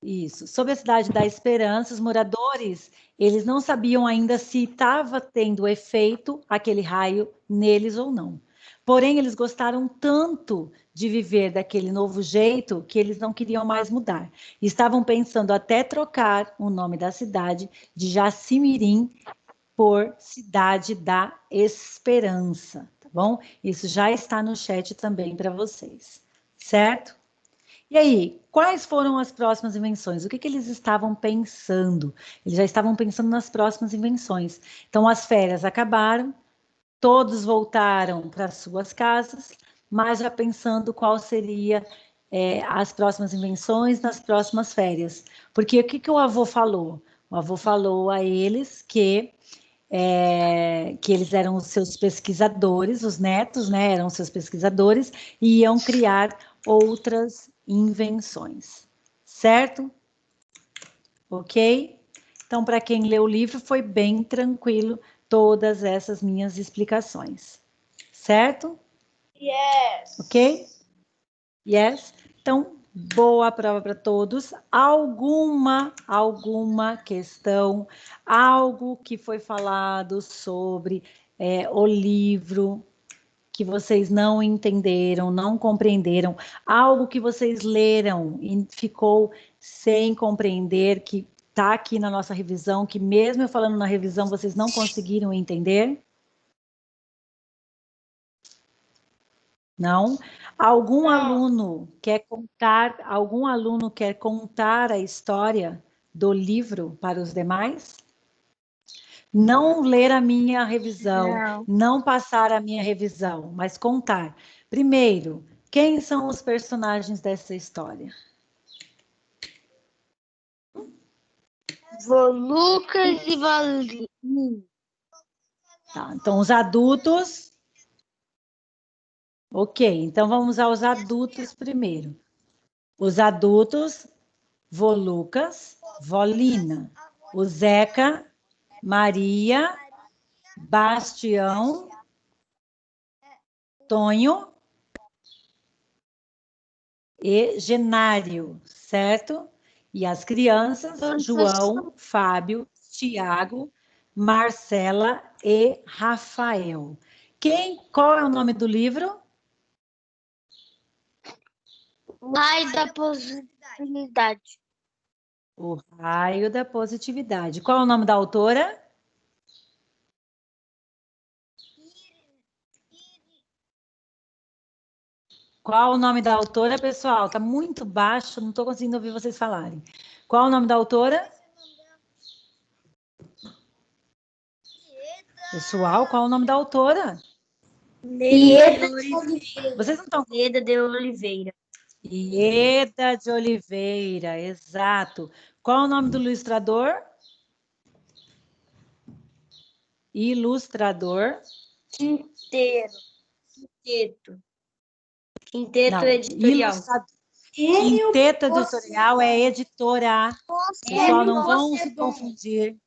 Isso. Sobre a cidade da Esperança, os moradores, eles não sabiam ainda se estava tendo efeito aquele raio neles ou não. Porém, eles gostaram tanto de viver daquele novo jeito que eles não queriam mais mudar. Estavam pensando até trocar o nome da cidade de Jacimirim por Cidade da Esperança, tá bom? Isso já está no chat também para vocês, certo? E aí, quais foram as próximas invenções? O que eles estavam pensando? Eles já estavam pensando nas próximas invenções. Então, as férias acabaram, todos voltaram para suas casas, mas já pensando qual seria as próximas invenções nas próximas férias. Porque o que o avô falou? O avô falou a eles que eles eram os seus pesquisadores, os netos, né, eram seus pesquisadores, e iam criar outras invenções, certo? Ok? Então, para quem leu o livro, foi bem tranquilo todas essas minhas explicações, certo? Yes. Ok? Yes? Então, boa prova para todos. Alguma questão, algo que foi falado sobre o livro que vocês não entenderam, não compreenderam, algo que vocês leram e ficou sem compreender, que está aqui na nossa revisão, que mesmo eu falando na revisão, vocês não conseguiram entender? Não? Algum aluno quer contar a história do livro para os demais? Não ler a minha revisão, não passar a minha revisão, mas contar. Primeiro, quem são os personagens dessa história? Volucas e Valina. Tá, então, os adultos. Ok, então vamos aos adultos primeiro. Os adultos, Volucas, Volina, o Zeca, Maria, Bastião, Tonho e Genário, certo? E as crianças, João, Fábio, Tiago, Marcela e Rafael. Qual é o nome do livro? Raio da possibilidade. O Raio da Positividade. Qual é o nome da autora? Qual o nome da autora, pessoal? Está muito baixo, não estou conseguindo ouvir vocês falarem. Qual o nome da autora? Pessoal, qual o nome da autora? Ieda de Oliveira. Vocês não estão... Ieda de Oliveira. Ieda de Oliveira, exato. Qual o nome do ilustrador? Ilustrador. Quinteto. Quinteto Não, editorial. ilustrador. Enio Quinteto editorial é editora. Pessoal, não vão se Possebon. confundir.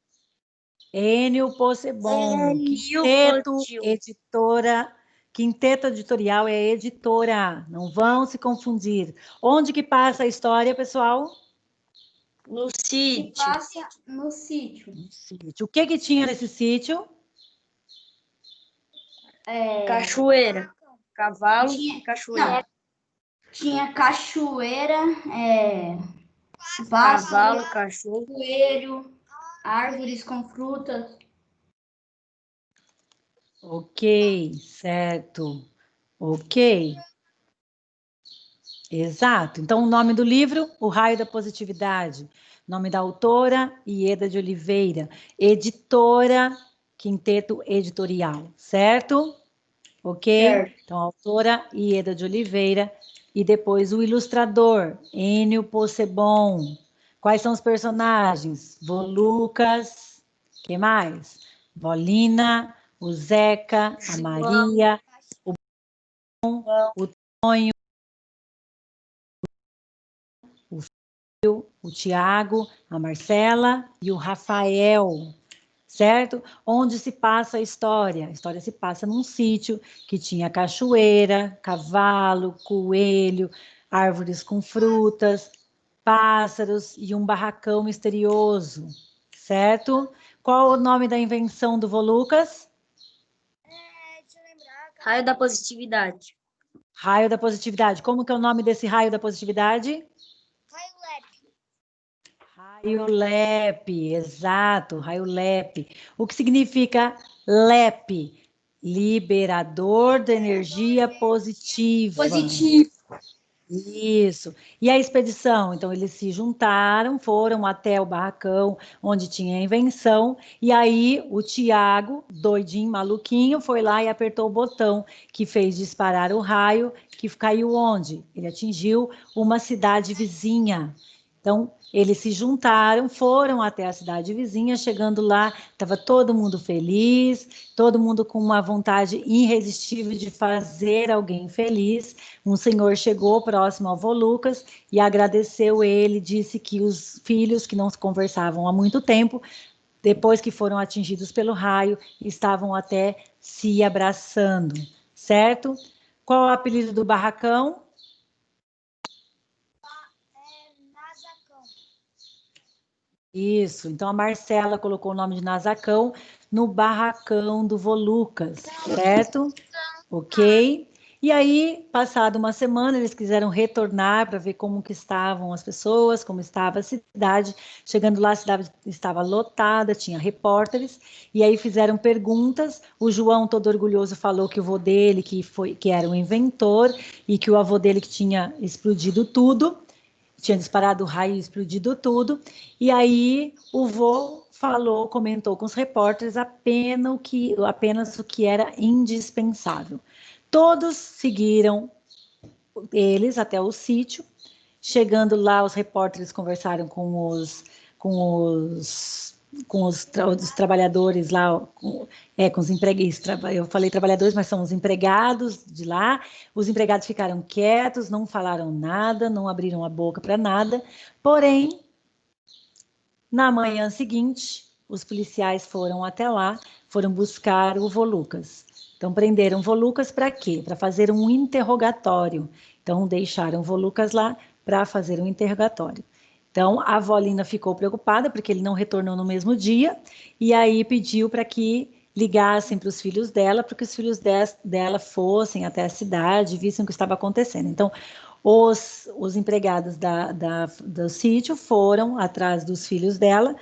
Enio Possebon. Enio Quinteto Possebon. editora. Quinteto editorial é editora. Não vão se confundir. Onde que passa a história, pessoal? No Que sítio. passa no sítio. No sítio. O que que tinha nesse sítio? Cachoeira. Cavalo Tinha- e cachoeira. Não, tinha cachoeira, Cavalo, pássaro, cachorro. coelho, árvores com frutas. Ok, certo. Ok. Exato. Então, o nome do livro, O Raio da Positividade. Nome da autora, Ieda de Oliveira. Editora, Quinteto Editorial, certo? Ok? Certo. Então, a autora, Ieda de Oliveira. E depois o ilustrador, Enio Possebon. Quais são os personagens? Volucas, que mais? Bolina, o Zeca, a Maria, o Tonho, o Tiago, a Marcela e o Rafael, certo? Onde se passa a história? A história se passa num sítio que tinha cachoeira, cavalo, coelho, árvores com frutas, pássaros e um barracão misterioso, certo? Qual o nome da invenção do Volucas? Deixa eu lembrar. Raio da positividade. Raio da positividade. Como que é o nome desse raio da positividade? Raio Lep. Raio LEP, exato, raio LEP. O que significa LEP? Liberador de energia positiva. Positivo. Isso. E a expedição? Então, eles se juntaram, foram até o barracão onde tinha a invenção, e aí o Tiago, doidinho, maluquinho, foi lá e apertou o botão que fez disparar o raio, que caiu onde? Ele atingiu uma cidade vizinha. Então, eles se juntaram, foram até a cidade vizinha, chegando lá, estava todo mundo feliz, todo mundo com uma vontade irresistível de fazer alguém feliz. Um senhor chegou próximo ao Volucas e agradeceu ele, disse que os filhos que não se conversavam há muito tempo, depois que foram atingidos pelo raio, estavam até se abraçando, certo? Qual é o apelido do barracão? Nazacão. Isso, então a Marcela colocou o nome de Nazacão no barracão do Volucas, certo? Ok. E aí, passada uma semana, eles quiseram retornar para ver como que estavam as pessoas, como estava a cidade. Chegando lá, a cidade estava lotada, tinha repórteres, e aí fizeram perguntas. O João, todo orgulhoso, falou que o avô dele, que era um inventor, e que o avô dele que tinha explodido tudo, tinha disparado o raio e explodido tudo. E aí o vô falou, comentou com os repórteres apenas o que era indispensável. Todos seguiram eles até o sítio. Chegando lá, os repórteres conversaram os trabalhadores lá, com os empregados. Eu falei trabalhadores, mas são os empregados de lá. Os empregados ficaram quietos, não falaram nada, não abriram a boca para nada. Porém, na manhã seguinte, os policiais foram até lá, foram buscar o Volucas. Então, prenderam o Volucas para quê? Para fazer um interrogatório. Então, deixaram o Volucas lá para fazer um interrogatório. Então, a avó Lina ficou preocupada, porque ele não retornou no mesmo dia, e aí pediu para que ligassem para os filhos dela, para que os filhos dela fossem até a cidade e vissem o que estava acontecendo. Então, os empregados do sítio foram atrás dos filhos dela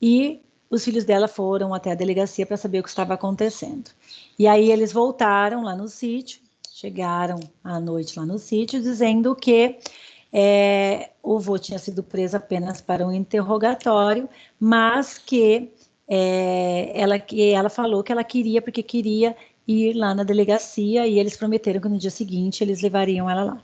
e os filhos dela foram até a delegacia para saber o que estava acontecendo. E aí eles voltaram lá no sítio, chegaram à noite lá no sítio, dizendo que o vô tinha sido preso apenas para um interrogatório, mas que ela falou que ela queria, porque queria ir lá na delegacia, e eles prometeram que no dia seguinte eles levariam ela lá.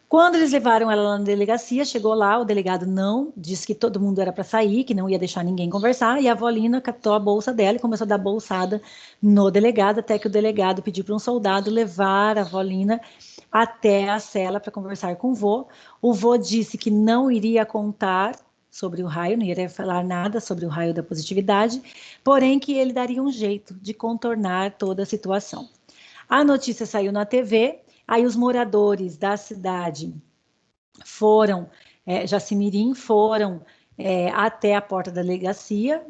Quando eles levaram ela lá na delegacia, chegou lá, o delegado não, disse que todo mundo era para sair, que não ia deixar ninguém conversar, e a avó Lina catou a bolsa dela e começou a dar bolsada no delegado, até que o delegado pediu para um soldado levar a avó Lina até a cela para conversar com o vô. O vô disse que não iria contar sobre o raio, não iria falar nada sobre o raio da positividade, porém que ele daria um jeito de contornar toda a situação. A notícia saiu na TV, aí os moradores da cidade foram, Jacimirim, foram até a porta da delegacia,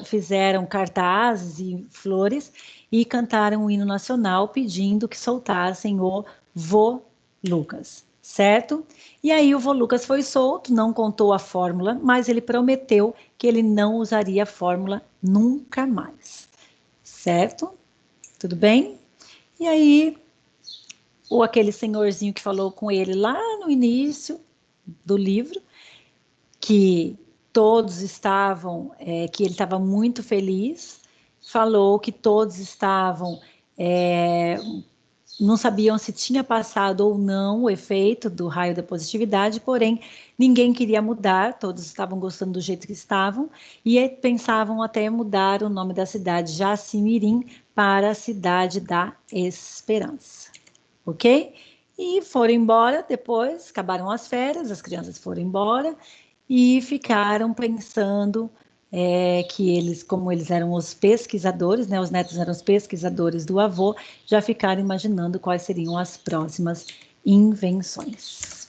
fizeram cartazes e flores e cantaram o hino nacional pedindo que soltassem o vô Lucas, certo? E aí o vô Lucas foi solto, não contou a fórmula, mas ele prometeu que ele não usaria a fórmula nunca mais, certo? Tudo bem? E aí, aquele senhorzinho que falou com ele lá no início do livro, que todos estavam, que ele estava muito feliz, falou que todos estavam, não sabiam se tinha passado ou não o efeito do raio da positividade, porém ninguém queria mudar, todos estavam gostando do jeito que estavam, e pensavam até mudar o nome da cidade, Jacimirim, para a Cidade da Esperança, ok? E foram embora depois, acabaram as férias, as crianças foram embora e ficaram pensando que eles, como eles eram os pesquisadores, né, os netos eram os pesquisadores do avô, já ficaram imaginando quais seriam as próximas invenções.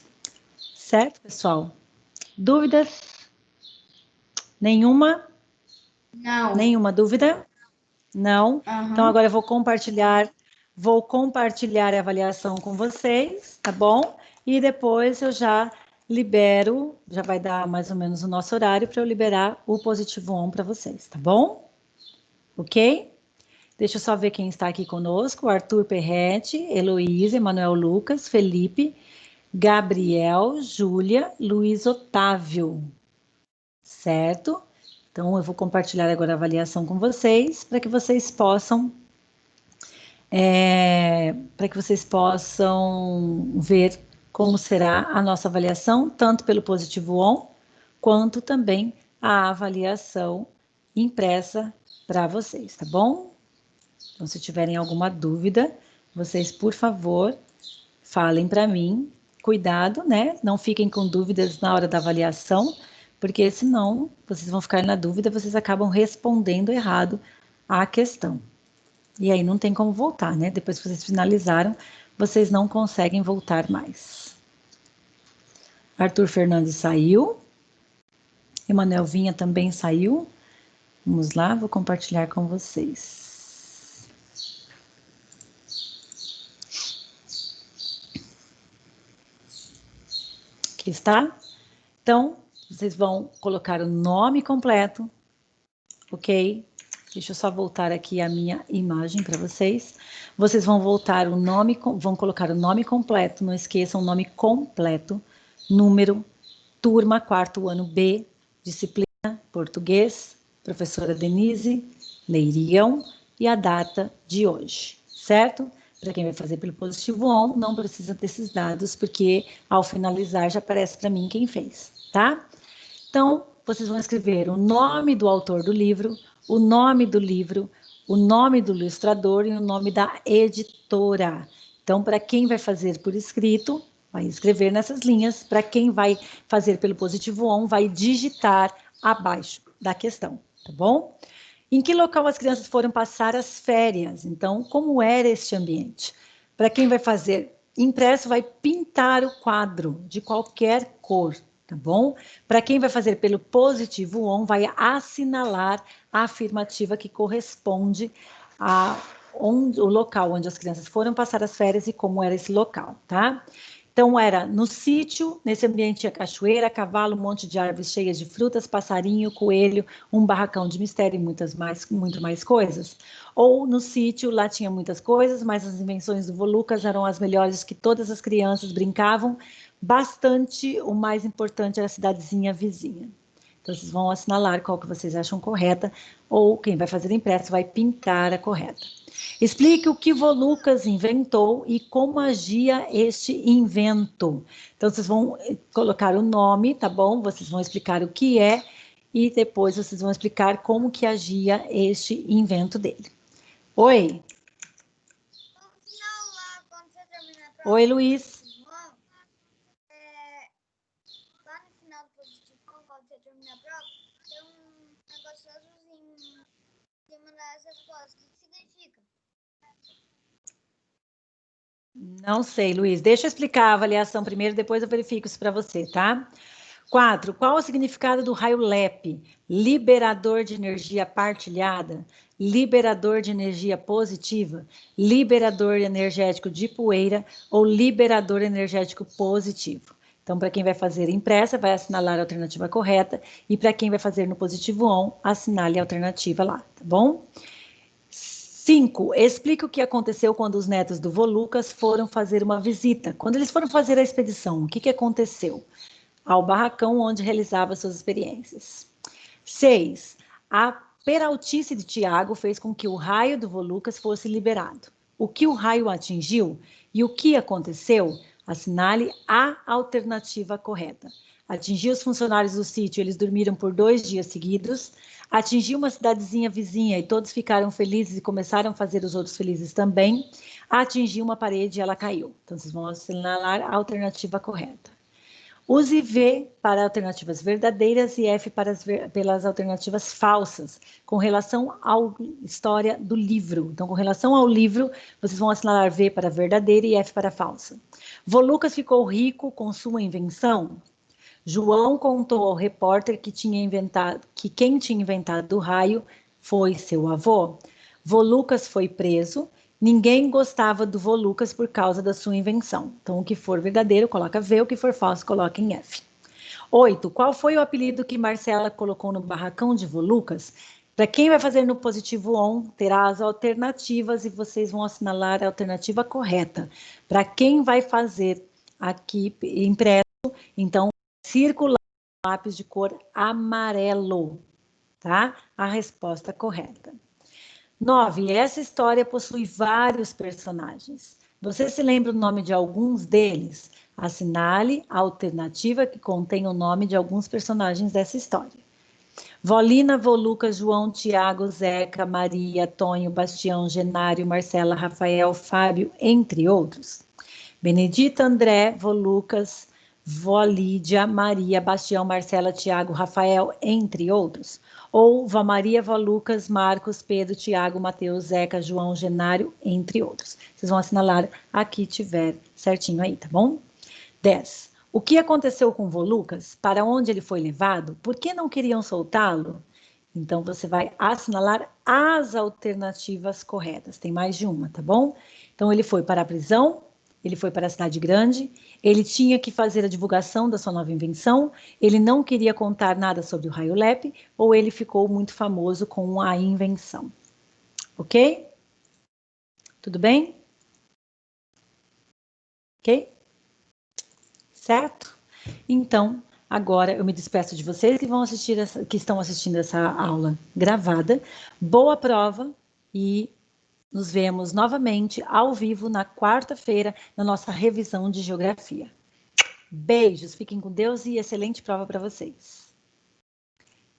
Certo, pessoal? Dúvidas? Nenhuma? Não. Nenhuma dúvida? Não? Então, agora eu vou compartilhar a avaliação com vocês, tá bom? E depois eu já libero, já vai dar mais ou menos o nosso horário para eu liberar o positivo on para vocês, tá bom? Ok? Deixa eu só ver quem está aqui conosco: Arthur Perrete, Heloísa, Emanuel Lucas, Felipe, Gabriel, Júlia, Luiz Otávio, certo? Então, eu vou compartilhar agora a avaliação com vocês, para que vocês possam ver como será a nossa avaliação, tanto pelo positivo on, quanto também a avaliação impressa para vocês, tá bom? Então, se tiverem alguma dúvida, vocês, por favor, falem para mim. Cuidado, né? Não fiquem com dúvidas na hora da avaliação, porque senão vocês vão ficar na dúvida, vocês acabam respondendo errado a questão. E aí não tem como voltar, né? Depois que vocês finalizaram, vocês não conseguem voltar mais. Arthur Fernandes saiu. Emanuel Vinha também saiu. Vamos lá, vou compartilhar com vocês. Aqui está. Então, vocês vão colocar o nome completo, ok? Deixa eu só voltar aqui a minha imagem para vocês. Vocês vão voltar o nome, vão colocar o nome completo, não esqueçam o nome completo, número, turma, quarto ano B, disciplina, português, professora Denise, Leirião, e a data de hoje, certo? Para quem vai fazer pelo positivo on, não precisa desses dados, porque ao finalizar já aparece para mim quem fez, tá? Então, vocês vão escrever o nome do autor do livro, o nome do livro, o nome do ilustrador e o nome da editora. Então, para quem vai fazer por escrito, vai escrever nessas linhas. Para quem vai fazer pelo positivo on, vai digitar abaixo da questão, tá bom? Em que local as crianças foram passar as férias? Então, como era este ambiente? Para quem vai fazer impresso, vai pintar o quadro de qualquer cor, tá bom? Para quem vai fazer pelo positivo on, vai assinalar a afirmativa que corresponde o local onde as crianças foram passar as férias e como era esse local, tá? Então, era no sítio, nesse ambiente tinha cachoeira, cavalo, um monte de árvores cheias de frutas, passarinho, coelho, um barracão de mistério e muito mais coisas. Ou no sítio, lá tinha muitas coisas, mas as invenções do vô Lucas eram as melhores que todas as crianças brincavam bastante. O mais importante era a cidadezinha vizinha. Então, vocês vão assinalar qual que vocês acham correta, ou quem vai fazer impresso vai pintar a correta. Explique o que vô Lucas inventou e como agia este invento. Então, vocês vão colocar o nome, tá bom? Vocês vão explicar o que é e depois vocês vão explicar como que agia este invento dele. Oi? No final lá, quando você terminar a prova, Oi, Luiz. lá no final do positivo, quando você terminar a prova, tem um negócio azulzinho em cima das respostas. O que significa? Não sei, Luiz. Deixa eu explicar a avaliação primeiro, depois eu verifico isso para você, tá? 4. Qual o significado do raio LEP? Liberador de energia partilhada, liberador de energia positiva, liberador energético de poeira ou liberador energético positivo. Então, para quem vai fazer impressa, vai assinalar a alternativa correta, e para quem vai fazer no positivo on, assinale a alternativa lá, tá bom? 5. Explica o que aconteceu quando os netos do vô Lucas foram fazer uma visita. Quando eles foram fazer a expedição, o que aconteceu? Ao barracão onde realizava suas experiências. 6. A peraltice de Tiago fez com que o raio do vô Lucas fosse liberado. O que o raio atingiu e o que aconteceu? Assinale a alternativa correta. Atingiu os funcionários do sítio, eles dormiram por 2 dias seguidos. Atingiu uma cidadezinha vizinha e todos ficaram felizes e começaram a fazer os outros felizes também. Atingiu uma parede e ela caiu. Então, vocês vão assinalar a alternativa correta. Use V para alternativas verdadeiras e F pelas alternativas falsas, com relação à história do livro. Então, com relação ao livro, vocês vão assinalar V para verdadeira e F para falsa. Vô Lucas ficou rico com sua invenção? João contou ao repórter que quem tinha inventado o raio foi seu avô. Vô Lucas foi preso. Ninguém gostava do vô Lucas por causa da sua invenção. Então, o que for verdadeiro, coloca V, o que for falso, coloca em F. 8. Qual foi o apelido que Marcela colocou no barracão de vô Lucas? Para quem vai fazer no positivo on, terá as alternativas e vocês vão assinalar a alternativa correta. Para quem vai fazer aqui impresso, então, circular lápis de cor amarelo, tá? A resposta correta. 9. Essa história possui vários personagens. Você se lembra o nome de alguns deles? Assinale a alternativa que contém o nome de alguns personagens dessa história. Volina, vô Lucas, João, Tiago, Zeca, Maria, Tonho, Bastião, Genário, Marcela, Rafael, Fábio, entre outros. Benedita, André, vô Lucas, vó Lídia, Maria, Bastião, Marcela, Tiago, Rafael, entre outros. Ou vó Maria, vó Lucas, Marcos, Pedro, Tiago, Mateus, Zeca, João, Genário, entre outros. Vocês vão assinalar aqui tiver certinho aí, tá bom? 10. O que aconteceu com o vô Lucas? Para onde ele foi levado? Por que não queriam soltá-lo? Então, você vai assinalar as alternativas corretas. Tem mais de uma, tá bom? Então, ele foi para a prisão, ele foi para a cidade grande, ele tinha que fazer a divulgação da sua nova invenção, ele não queria contar nada sobre o raio LEP, ou ele ficou muito famoso com a invenção. Ok? Tudo bem? Ok? Certo? Então, agora eu me despeço de vocês que estão assistindo essa aula gravada. Boa prova e nos vemos novamente ao vivo na quarta-feira na nossa revisão de geografia. Beijos, fiquem com Deus e excelente prova para vocês.